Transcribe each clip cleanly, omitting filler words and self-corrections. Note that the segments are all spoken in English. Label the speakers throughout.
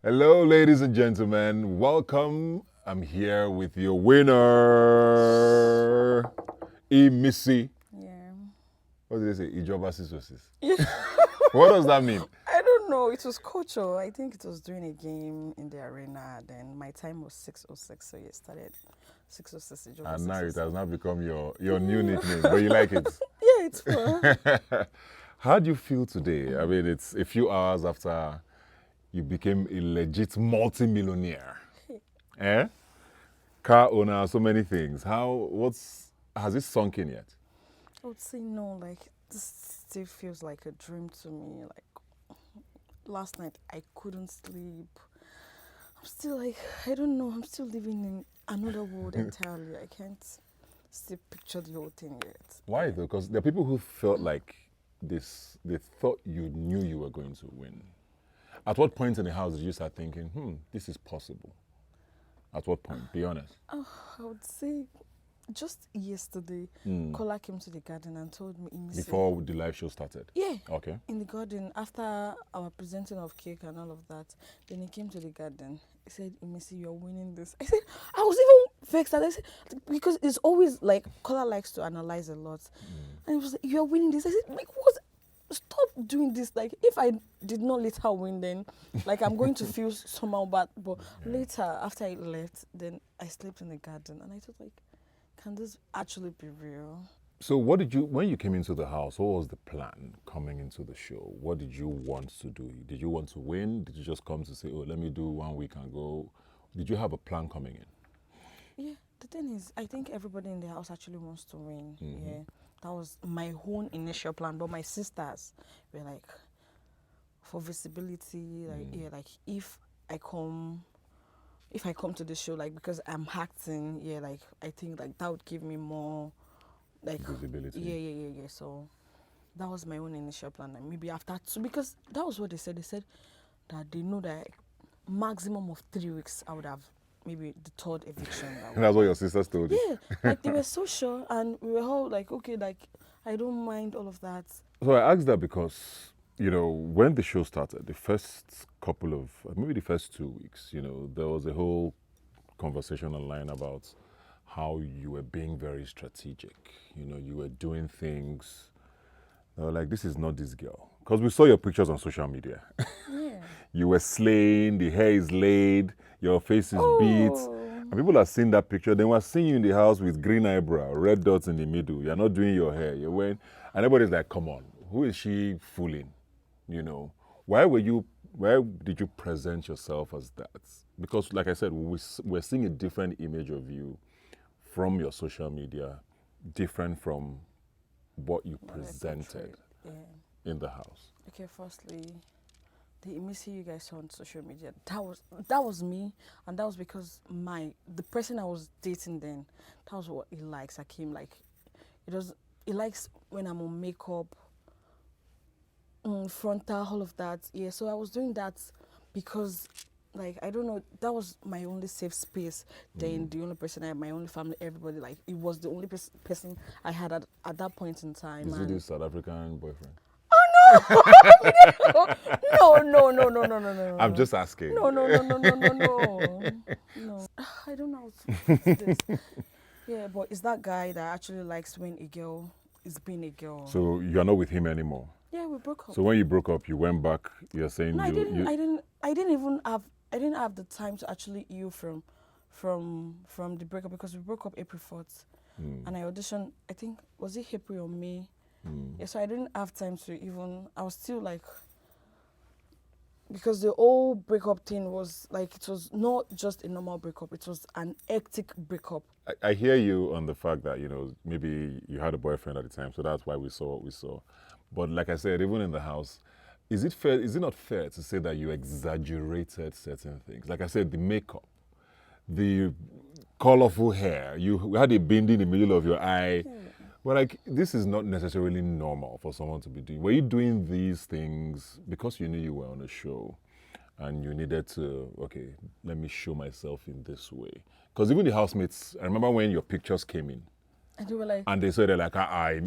Speaker 1: Hello, ladies and gentlemen. Welcome. I'm here with your winner, Imisi.
Speaker 2: Yeah.
Speaker 1: What did they say? Ijoba Sisosis.
Speaker 2: Yeah.
Speaker 1: What does that mean?
Speaker 2: I don't know. It was culture. I think it was during a game in the arena. Then my time was 6:06, so you started 6:06.
Speaker 1: And now it
Speaker 2: 6:06.
Speaker 1: has now become your new nickname, but you like it.
Speaker 2: Yeah, it's fun.
Speaker 1: How do you feel today? I mean, it's a few hours after you became a legit multi-millionaire. Eh? Car owner, so many things. Has it sunk in yet?
Speaker 2: I would say no. Like this still feels like a dream to me. Like last night, I couldn't sleep. I'm still like I don't know. I'm still living in another world entirely. I can't still picture the whole thing yet.
Speaker 1: Why though? Because there are people who felt like this. They thought you knew you were going to win. At what point in the house did you start thinking, this is possible? At what point? Be honest.
Speaker 2: Oh, I would say just yesterday, Kola came to the garden and told me Imisi.
Speaker 1: Before the live show started?
Speaker 2: Yeah.
Speaker 1: Okay.
Speaker 2: In the garden, after our presenting of cake and all of that, then he came to the garden. He said, Imisi, you're winning this. I said, I was even vexed. I said, because it's always like, Kola likes to analyze a lot. And he was like, you're winning this. I said, like, what? Stop doing this. Like, if I did not let her win, then, like, I'm going to feel somehow bad. But later, after I left, then I slept in the garden. And I thought, like, can this actually be real?
Speaker 1: So when you came into the house, what was the plan coming into the show? What did you want to do? Did you want to win? Did you just come to say, oh, let me do 1 week and go? Did you have a plan coming in?
Speaker 2: Yeah, the thing is, I think everybody in the house actually wants to win. Yeah, that was my own initial plan. But my sisters were like, for visibility, like like if I come to the show, like because I'm acting, like I think like that would give me more like
Speaker 1: Visibility.
Speaker 2: Yeah. So that was my own initial plan. Like maybe after 2, because that was what they said. They said that they know that maximum of 3 weeks I would have maybe the third eviction.
Speaker 1: That's what your sisters told you?
Speaker 2: Yeah, like they were so sure, and we were all like, okay, like I don't mind all of that.
Speaker 1: So I asked that because, when the show started, the first couple of, maybe the first 2 weeks, there was a whole conversation online about how you were being very strategic. You were doing things. They were like, this is not this girl. Because we saw your pictures on social media.
Speaker 2: Yeah.
Speaker 1: You were slain, the hair is laid, your face is beat. And people have seen that picture. They were seeing you in the house with green eyebrow, red dots in the middle. You're not doing your hair. You're wearing, and everybody's like, come on, who is she fooling? Why did you present yourself as that? Because like I said, we're seeing a different image of you from your social media, different from what you presented in the house.
Speaker 2: Okay, firstly, the Imisi you guys saw on social media, that was me, and that was because the person I was dating then, that was what he likes. Akeem, like he likes when I'm on makeup, frontal, all of that. Yeah, so I was doing that because, like, I don't know, that was my only safe space. Then the only person I had, my only family, everybody, like, it was the only person I had at that point in time.
Speaker 1: Is it this South African boyfriend?
Speaker 2: No.
Speaker 1: I'm just asking.
Speaker 2: No. No. I don't know how to put this. Yeah, but it's that guy that actually likes when a girl is being a girl.
Speaker 1: So you're not with him anymore?
Speaker 2: Yeah, we broke up.
Speaker 1: So when you broke up, you went back, you're saying
Speaker 2: No, I didn't have the time to actually heal from the breakup, because we broke up April 4th. And I auditioned, I think, was it April or May? Yeah, so I didn't have time to even, I was still like, because the whole breakup thing was like, it was not just a normal breakup, it was an hectic breakup.
Speaker 1: I hear you on the fact that, maybe you had a boyfriend at the time, so that's why we saw what we saw. But like I said, even in the house, is it not fair to say that you exaggerated certain things? Like I said, the makeup, the colorful hair, you had a bindi in the middle of your eye. Well, like, this is not necessarily normal for someone to be doing. Were you doing these things because you knew you were on a show and you needed to, okay, let me show myself in this way? Because even the housemates, I remember when your pictures came in,
Speaker 2: And they were like,
Speaker 1: and they said, they're like,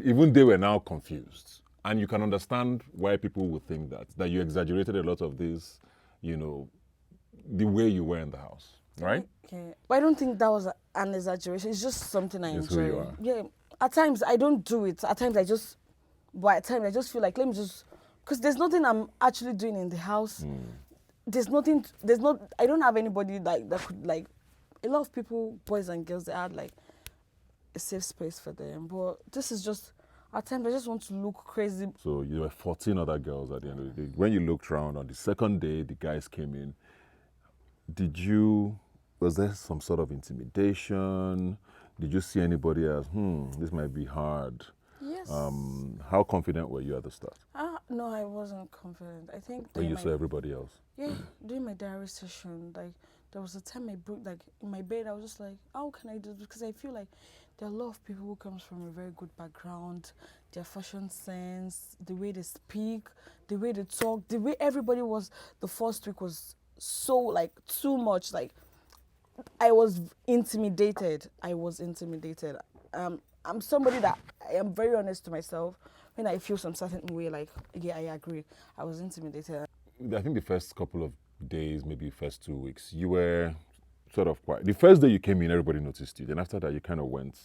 Speaker 1: even they were now confused. And you can understand why people would think that you exaggerated a lot of these, the way you were in the house, right?
Speaker 2: Okay. But I don't think that was an exaggeration. It's just something I
Speaker 1: It's
Speaker 2: enjoy.
Speaker 1: who you are.
Speaker 2: Yeah. At times I don't do it. At times I just, but at times I just feel like let me just, because there's nothing I'm actually doing in the house. There's nothing. There's not. I don't have anybody like that could like. A lot of people, boys and girls, they had like a safe space for them. But this is just at times I just want to look crazy.
Speaker 1: So you were 14 other girls at the end of the day. When you looked around on the second day, the guys came in. Was there some sort of intimidation? Did you see anybody as, this might be hard?
Speaker 2: Yes.
Speaker 1: How confident were you at the start
Speaker 2: No, I wasn't confident. I think
Speaker 1: when you
Speaker 2: during
Speaker 1: saw everybody else?
Speaker 2: yeah, during my diary session, like there was a time I broke like in my bed. I was just like, how can I do this? Because I feel like there are a lot of people who comes from a very good background, their fashion sense, the way they speak, the way they talk, the way everybody was. The first week was so like too much. Like I was intimidated. I'm somebody that I am very honest to myself. When I feel some certain way, like yeah, I agree. I was intimidated.
Speaker 1: I think the first couple of days, maybe first 2 weeks, you were sort of quiet. The first day you came in, everybody noticed you. Then after that, you kind of went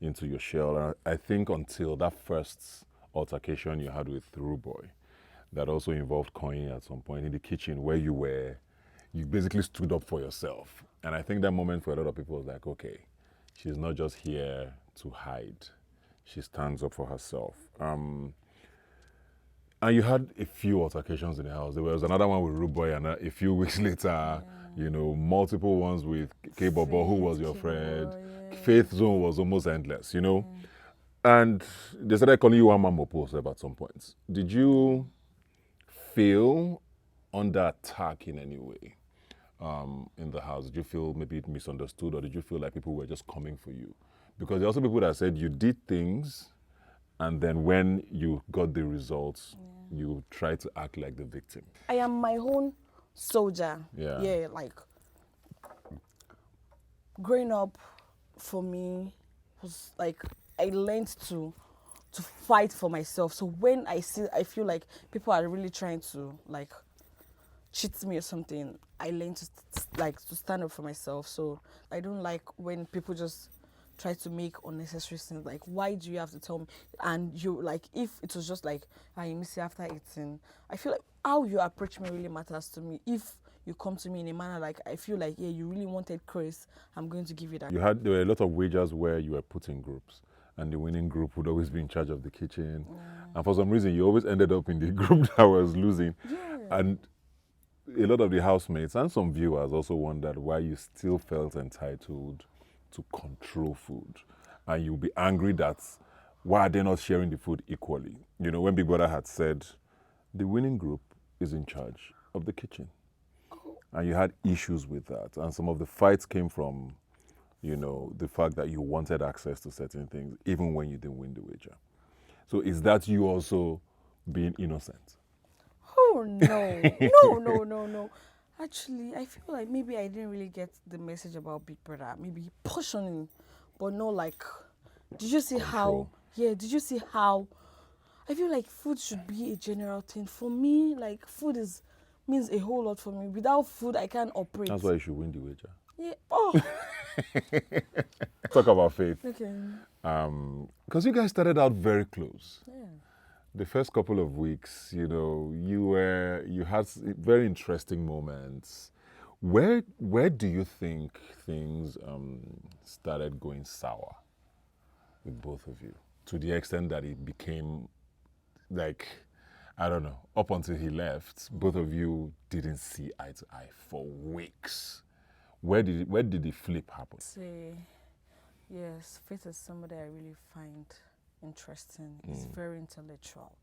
Speaker 1: into your shell. And I think until that first altercation you had with Ruboy, that also involved Coin at some point in the kitchen where you basically stood up for yourself. And I think that moment for a lot of people was like, okay, she's not just here to hide. She stands up for herself. And you had a few altercations in the house. There was another one with Ruboy, and a few weeks later, multiple ones with K-Bobo, who was your friend. Faith Zone was almost endless, And they started calling you One Man Mopo at some point. Did you feel under attack in any way in the house? Did you feel maybe misunderstood, or did you feel like people were just coming for you? Because there are also people that said you did things, and then when you got the results, you tried to act like the victim.
Speaker 2: I am my own soldier.
Speaker 1: Yeah.
Speaker 2: Like growing up for me was like I learned to fight for myself. So when I feel like people are really trying to like cheat me or something, I learned to stand up for myself. So I don't like when people just try to make unnecessary things. Like, why do you have to tell me? And you like, if it was just like, I miss you after eating, I feel like how you approach me really matters to me. If you come to me in a manner like I feel like, yeah, you really wanted Chris, I'm going to give you that.
Speaker 1: There were a lot of wagers where you were put in groups, and the winning group would always be in charge of the kitchen. And for some reason, you always ended up in the group that was losing. And a lot of the housemates and some viewers also wondered why you still felt entitled to control food. And you'll be angry that why are they not sharing the food equally? When Big Brother had said, the winning group is in charge of the kitchen. And you had issues with that. And some of the fights came from, the fact that you wanted access to certain things, even when you didn't win the wager. So is that you also being innocent?
Speaker 2: Oh, no. No. Actually, I feel like maybe I didn't really get the message about Big Brother. Maybe portioning, but no, like, did you see
Speaker 1: Control.
Speaker 2: did you see how, I feel like food should be a general thing. For me, like, food means a whole lot for me. Without food, I can't operate.
Speaker 1: That's why you should win the wager.
Speaker 2: Yeah. Oh.
Speaker 1: Talk about Faith.
Speaker 2: Okay.
Speaker 1: Because you guys started out very close.
Speaker 2: Yeah.
Speaker 1: The first couple of weeks, you had very interesting moments. Where do you think things started going sour with both of you? To the extent that it became like, I don't know, up until he left, both of you didn't see eye to eye for weeks. Where did the flip happen?
Speaker 2: Yes, Faith is somebody I really find interesting. He's very intellectual.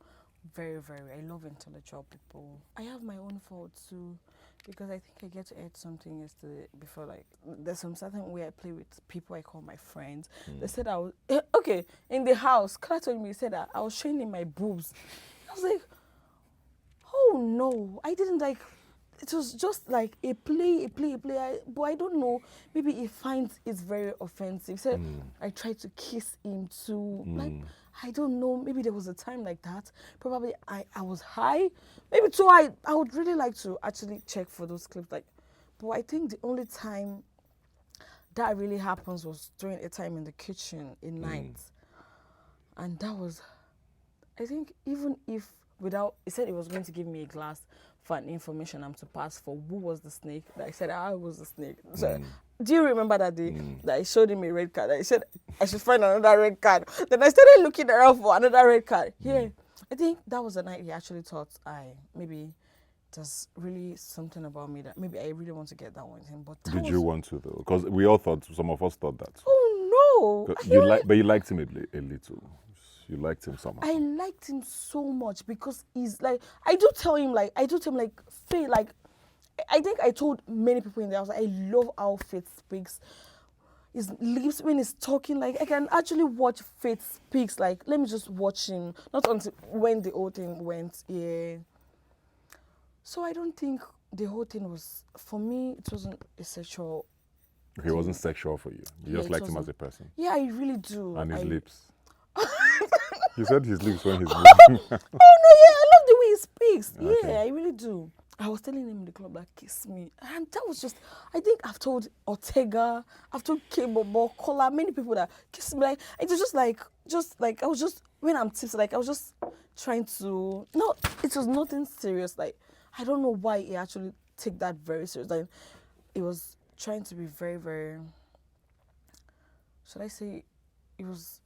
Speaker 2: Very, very. I love intellectual people. I have my own faults too, because I think I get to add something yesterday before, like, there's some certain way I play with people I call my friends. They said I was, okay, in the house, Kala told me, he said that I was showing him my boobs. I was like, oh no, I didn't like, it was just like a play. But I don't know, maybe he finds it very offensive. He said, I tried to kiss him too. Like, I don't know, maybe there was a time like that. Probably I was high. Maybe too, I would really like to actually check for those clips. Like, But I think the only time that really happens was during a time in the kitchen in night. And that was, I think, even if without, he said he was going to give me a glass for an information I'm to pass for who was the snake. I said, I was the snake. So, do you remember that day that I showed him a red card? I said, I should find another red card. Then I started looking around for another red card. Yeah, I think that was the night he actually thought maybe there's really something about me that maybe I really want to get that one with him. But
Speaker 1: Did you want to though? Because we all thought, some of us thought that.
Speaker 2: Oh no!
Speaker 1: But you liked him a little. You liked him somehow.
Speaker 2: I liked him so much because he's like, I do tell him like, Faith, like, I think I told many people in the house, I love how Faith speaks. His lips when he's talking, like I can actually watch Faith speaks. Like, let me just watch him. Not until when the whole thing went, yeah. So I don't think the whole thing was, for me, it wasn't a sexual.
Speaker 1: He wasn't sexual for you. You just liked him as a person.
Speaker 2: Yeah, I really do.
Speaker 1: And his lips. You said his lips when he's moving.
Speaker 2: Oh no, yeah, I love the way he speaks. Okay. Yeah, I really do. I was telling him in the club that kiss me, and that was just. I think I've told Ortega, I've told K-Bobo, Kola, many people that kiss me. Like it was just like I was just when I'm tipsy, like I was just trying to. No, it was nothing serious. Like I don't know why he actually take that very serious. Like it was trying to be very, very. Should I say, it was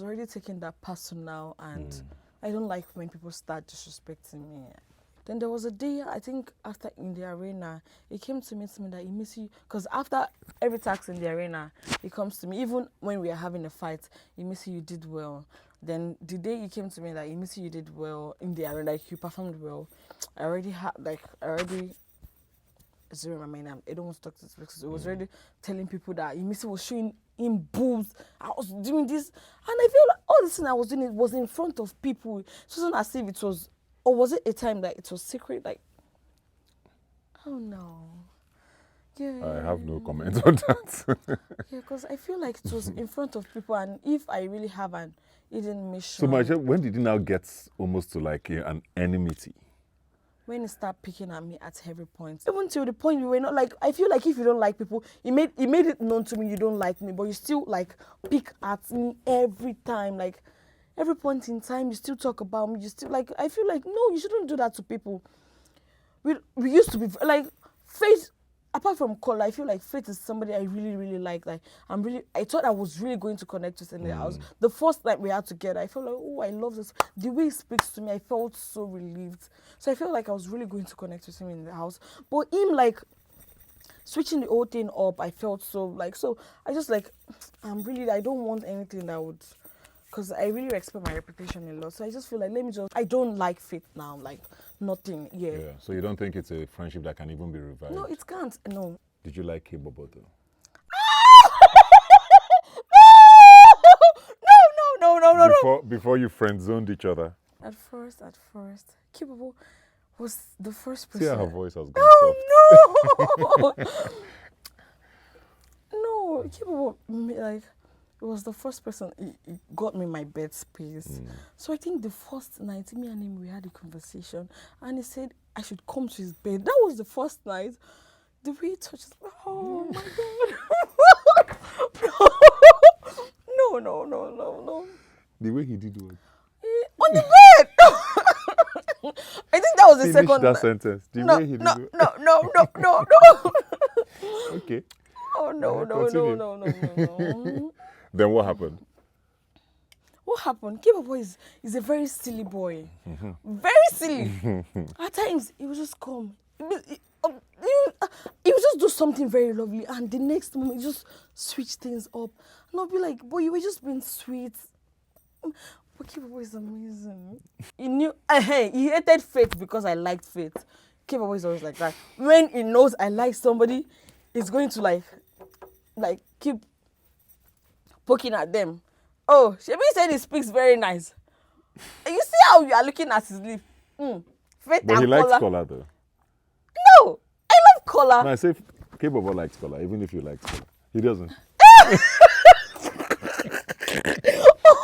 Speaker 2: already taking that personal, and I don't like when people start disrespecting me. Then there was a day, I think after in the arena, he came to meet me that Imisi, because after every tax in the arena, he comes to me, even when we are having a fight, Imisi, you did well. Then the day he came to me that Imisi, you did well in the arena, like you performed well, I already zero in my mind. I don't want to talk to this because it was already telling people that Imisi was showing him boobs. I was doing this, and I feel like all this thing I was doing it was in front of people. It wasn't as if it was, or was it a time that it was secret? Like, oh no. Yeah.
Speaker 1: I have no comment on that.
Speaker 2: Yeah, because I feel like it was in front of people, and if I really have an hidden mission.
Speaker 1: So, Maisha, when did you now get almost to like an enmity?
Speaker 2: When he started picking at me at every point, even till the point we were not like, I feel like if you don't like people, he made it known to me you don't like me, but you still like pick at me every time, like every point in time you still talk about me, you still like, I feel like no, you shouldn't do that to people. We used to be like Faith. Apart from Kola, I feel like Faith is somebody I really, really like. Like I thought I was really going to connect with in the house. The first night we had together, I felt like, oh, I love this. The way he speaks to me, I felt so relieved. So I felt like I was really going to connect with him in the house. But him like switching the whole thing up, I felt so I just like, I don't want anything that would, because I really respect my reputation a lot. So I just feel like, I don't like Faith now, like nothing, yeah.
Speaker 1: So you don't think it's a friendship that can even be revived?
Speaker 2: No, it can't, no.
Speaker 1: Did you like K-Bobo though?
Speaker 2: No.
Speaker 1: Before you friend-zoned each other?
Speaker 2: At first, K-Bobo was the first person.
Speaker 1: See how her voice has gone soft.
Speaker 2: No! No, K-Bobo, like, it was the first person, he got me my bed space. So I think the first night, me and him, we had a conversation, and he said I should come to his bed. That was the first night. The way he touches, oh my God. No.
Speaker 1: The way he did what?
Speaker 2: On the bed! I think that was the
Speaker 1: Finish
Speaker 2: second
Speaker 1: that sentence. The way he did it.
Speaker 2: No.
Speaker 1: Okay.
Speaker 2: Oh, no.
Speaker 1: Then what happened?
Speaker 2: What happened? K-Bobo is a very silly boy. Very silly. At times, he would just come. He would just do something very lovely, and the next moment, he just switch things up. And I'll be like, boy, you were just being sweet. But K-Bobo is amazing. He knew, he hated Faith because I liked Faith. K-Bobo is always like that. When he knows I like somebody, he's going to like keep poking at them. Oh, Shebi said he speaks very nice. And you see how you are looking at his lip. Faith
Speaker 1: But he
Speaker 2: and
Speaker 1: likes
Speaker 2: Kola.
Speaker 1: Kola though.
Speaker 2: No, I love Kola.
Speaker 1: No, I say K-Bobo likes Kola, even if you like Kola. He doesn't.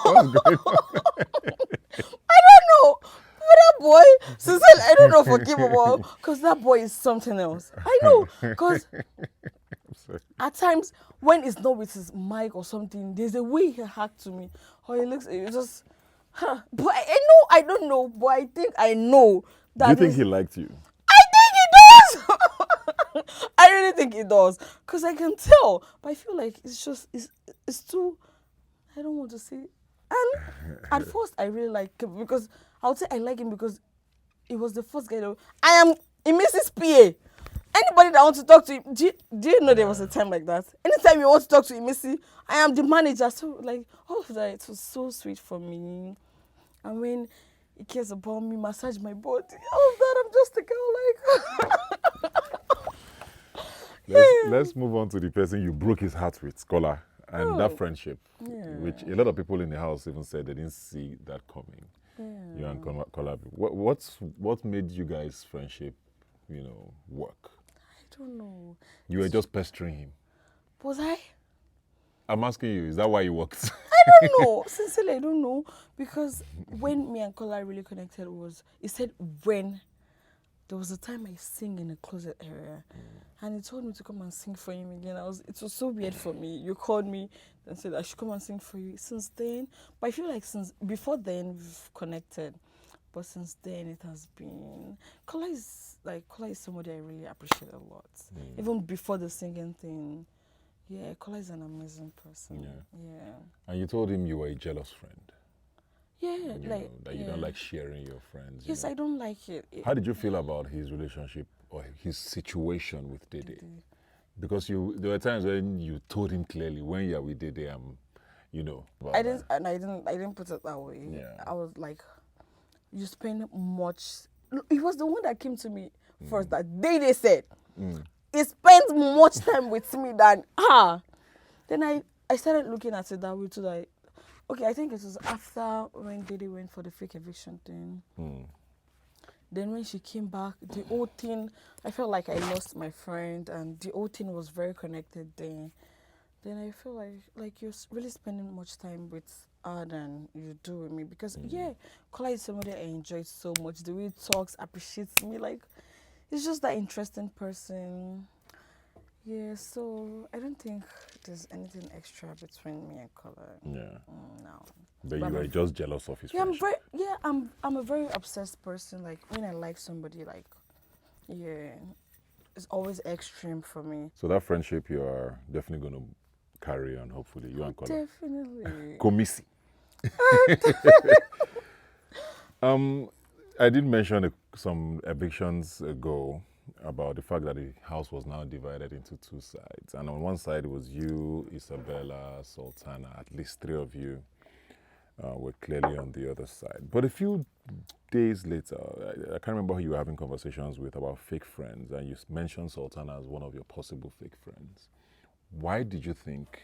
Speaker 1: What's going on?
Speaker 2: I don't know. But that boy, sincerely, I don't know for capable, because that boy is something else. I know, because at times when it's not with his mic or something, there's a way he hacked to me, or he looks, it just, huh. But I know, I don't know, but I think I know
Speaker 1: Do you
Speaker 2: that
Speaker 1: think
Speaker 2: is.
Speaker 1: he liked you?
Speaker 2: I think he does. I really think he does, because I can tell. But I feel like it's just it's too. I don't want to say. And at first, I really like him because I would say I like him because it was the first guy that I am Imisi's PA. Anybody that wants to talk to him, do you know there was a time like that? Anytime you want to talk to Imisi, I am the manager. So like all of that, it was so sweet for me. And when he cares about me, massage my body, all of that, I'm just a girl like.
Speaker 1: Let's move on to the person you broke his heart with, Scholar, and that friendship, which a lot of people in the house even said they didn't see that coming. You and Scholar. What made you guys' friendship, work?
Speaker 2: I don't know.
Speaker 1: You were just pestering him.
Speaker 2: Was I?
Speaker 1: I'm asking you, is that why you worked?
Speaker 2: I don't know. Sincerely, I don't know. Because when me and Kola really connected he said when there was a time I sing in a closet area and he told me to come and sing for him again. It was so weird for me. You called me and said I should come and sing for you. Since then, but I feel like since before then we've connected. But since then it has been Kola is somebody I really appreciate a lot. Even before the singing thing. Yeah, Kola is an amazing person. Yeah.
Speaker 1: And you told him you were a jealous friend.
Speaker 2: Yeah,
Speaker 1: that you don't like sharing your friends.
Speaker 2: Yes, I don't like it.
Speaker 1: How did you feel about his relationship or his situation with Dede? Because there were times when you told him clearly when you're with Dede,
Speaker 2: I didn't put it that way.
Speaker 1: Yeah.
Speaker 2: I was like, you spend much. He was the one that came to me first. That Dede said, he spends much time with me than Then I started looking at it that way too. Like, okay, I think it was after when Dede went for the fake eviction thing. Then when she came back, the whole thing, I felt like I lost my friend, and the whole thing was very connected then. Then I feel like you're really spending much time with her than you do with me. Because, Kola is somebody I enjoyed so much. The way he talks, appreciates me. Like, he's just that interesting person. Yeah, so I don't think there's anything extra between me and Kola.
Speaker 1: Yeah.
Speaker 2: No.
Speaker 1: But you were just jealous of his friendship.
Speaker 2: I'm a very obsessed person. Like when I like somebody, it's always extreme for me.
Speaker 1: So that friendship you are definitely going to carry on, hopefully, you and Kola.
Speaker 2: Definitely.
Speaker 1: Komisi. I did mention some evictions ago about the fact that the house was now divided into two sides. And on one side it was you, Isabella, Sultana, at least three of you were clearly on the other side. But a few days later, I can't remember who you were having conversations with about fake friends, and you mentioned Sultana as one of your possible fake friends. Why do you think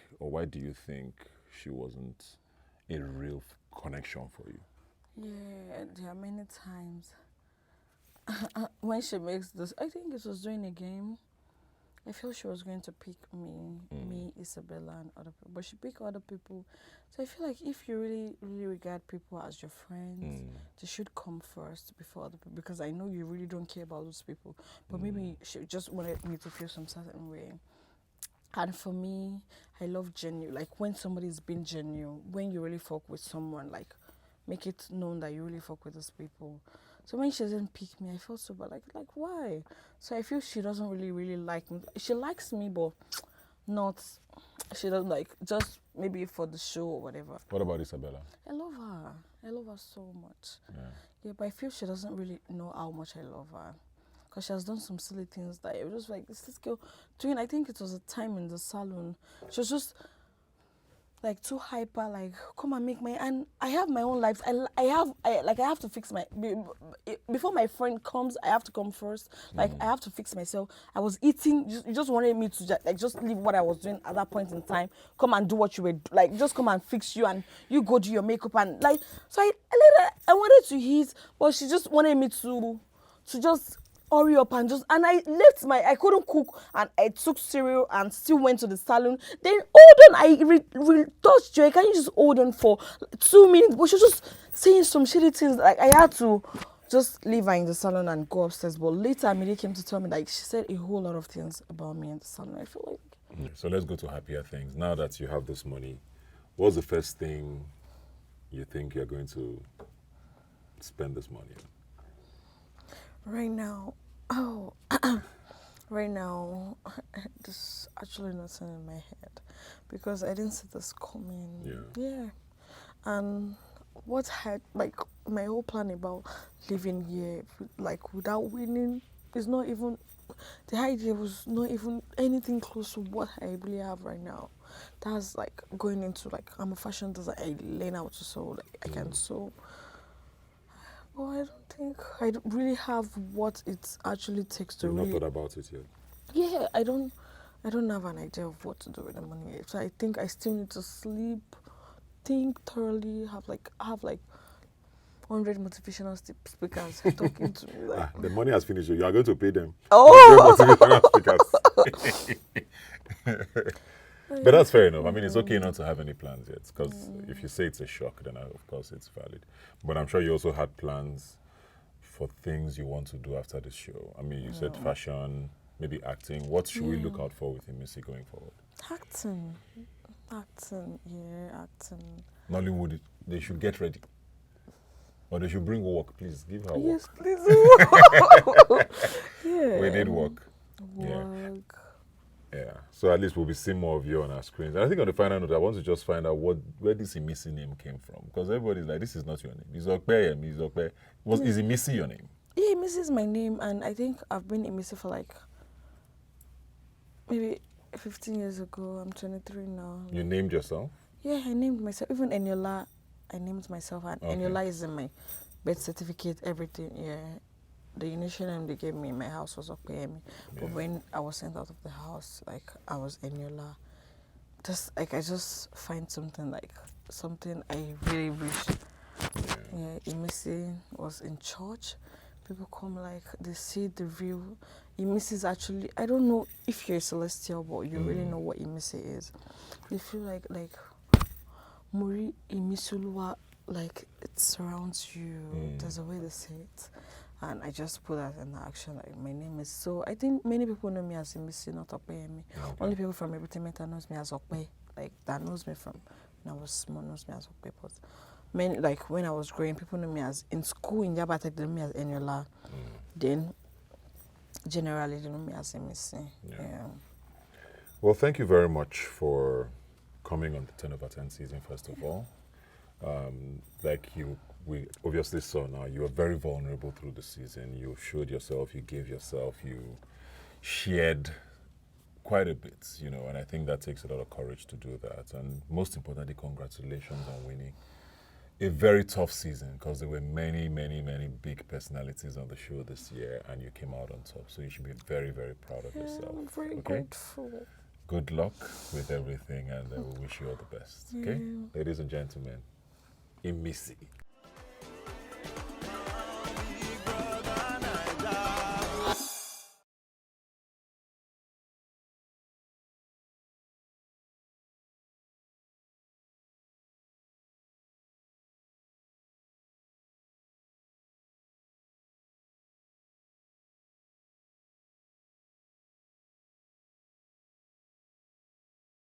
Speaker 1: she wasn't a real connection for you?
Speaker 2: Yeah, there are many times when she makes this, I think it was during a game. I feel she was going to pick me, Isabella, and other people, but she picked other people. So I feel like if you really, really regard people as your friends, they should come first before other people. Because I know you really don't care about those people, but maybe she just wanted me to feel some certain way. And for me, I love genuine. Like when somebody's being genuine, when you really fuck with someone, like make it known that you really fuck with those people. So when she doesn't pick me, I feel so bad. Like why? So I feel she doesn't really like me. She likes me, but not. She doesn't like just maybe for the show or whatever.
Speaker 1: What about Isabella?
Speaker 2: I love her. I love her so much. Yeah, but I feel she doesn't really know how much I love her. Because she has done some silly things that it was just like, this girl doing, I think it was a time in the salon. She was just like too hyper, like come and make my, and I have my own life. I have to fix my, before my friend comes, I have to come first. Like I have to fix myself. I was eating, you just wanted me to just leave what I was doing at that point in time. Come and do what you were, like just come and fix you, and you go do your makeup, and like, so I wanted to eat, but she just wanted me to just hurry up and I couldn't cook, and I took cereal and still went to the salon. Then hold on, I touched Joy. Can you just hold on for 2 minutes? But she was just saying some shitty things, like I had to just leave her in the salon and go upstairs. But later, Amelie came to tell me, like, she said a whole lot of things about me in the salon. I feel like.
Speaker 1: So let's go to happier things. Now that you have this money, what's the first thing you think you're going to spend this money on?
Speaker 2: Right now, right now, there's actually nothing in my head because I didn't see this coming. Yeah. And what had, like, my whole plan about living here, like, without winning, is not even, the idea was not even anything close to what I really have right now. That's like going into, like, I'm a fashion designer, I learn how to sew, like, I can sew. But I don't think I don't really have what it actually takes to
Speaker 1: You've
Speaker 2: really.
Speaker 1: not thought about it yet?
Speaker 2: Yeah, I don't have an idea of what to do with the money yet. So I think I still need to sleep, think thoroughly, have like 100 motivational speakers talking to me. Like,
Speaker 1: The money has finished. You are going to pay them.
Speaker 2: oh,
Speaker 1: Motivational speakers. But that's fair enough. I mean, it's okay not to have any plans yet, because if you say it's a shock, then of course it's valid. But I'm sure you also had plans for things you want to do after the show. I mean, you said fashion, maybe acting. What should we look out for with Imisi going forward?
Speaker 2: acting, acting.
Speaker 1: Nollywood, they should get ready. Or they should bring work, please. Give her
Speaker 2: Yes,
Speaker 1: work.
Speaker 2: please. Yeah.
Speaker 1: We need work.
Speaker 2: Work.
Speaker 1: Yeah. So at least we'll be seeing more of you on our screens. And I think on the final note, I want to just find out where this Imisi name came from. Because everybody's like, this is not your name. It's Okpe, it's Okpe. Is Imisi your name?
Speaker 2: Yeah, Imisi is my name, and I think I've been Imisi for like maybe 15 years ago. I'm 23 now.
Speaker 1: You named yourself?
Speaker 2: Yeah, I named myself. Even Eniola, I named myself, and Eniola is in my birth certificate, everything. Yeah. The initial name they gave me in my house was Okpeyemi. But when I was sent out of the house, like, I was Eniola. Just, like, I just find something I really wish. Yeah, Imisi was in church. People come, like, they see the real. Imisi is actually, I don't know if you're a celestial, but you really know what Imisi is. They feel like Muri Imisulua, like, it surrounds you. There's a way they say it. And I just put that in action. Like, my name is, so I think many people know me as Imisi, not Okpeyemi. Only people from Ebuka knows me as Okpe. Like, that knows me from when I was small, knows me as Okpe. But many, like, when I was growing, people know me as, in school in Yabatek, they know me as Eniola. Then generally they know me as Imisi. Yeah.
Speaker 1: Well, thank you very much for coming on the 10 over 10 season, first of all. We obviously saw now, you were very vulnerable through the season. You showed yourself, you gave yourself, you shared quite a bit, and I think that takes a lot of courage to do that. And most importantly, congratulations on winning a very tough season, because there were many, many, many big personalities on the show this year, and you came out on top. So you should be very, very proud of yourself.
Speaker 2: I'm very grateful.
Speaker 1: Good luck with everything, and we wish you all the best. Okay? Ladies and gentlemen, Imisi.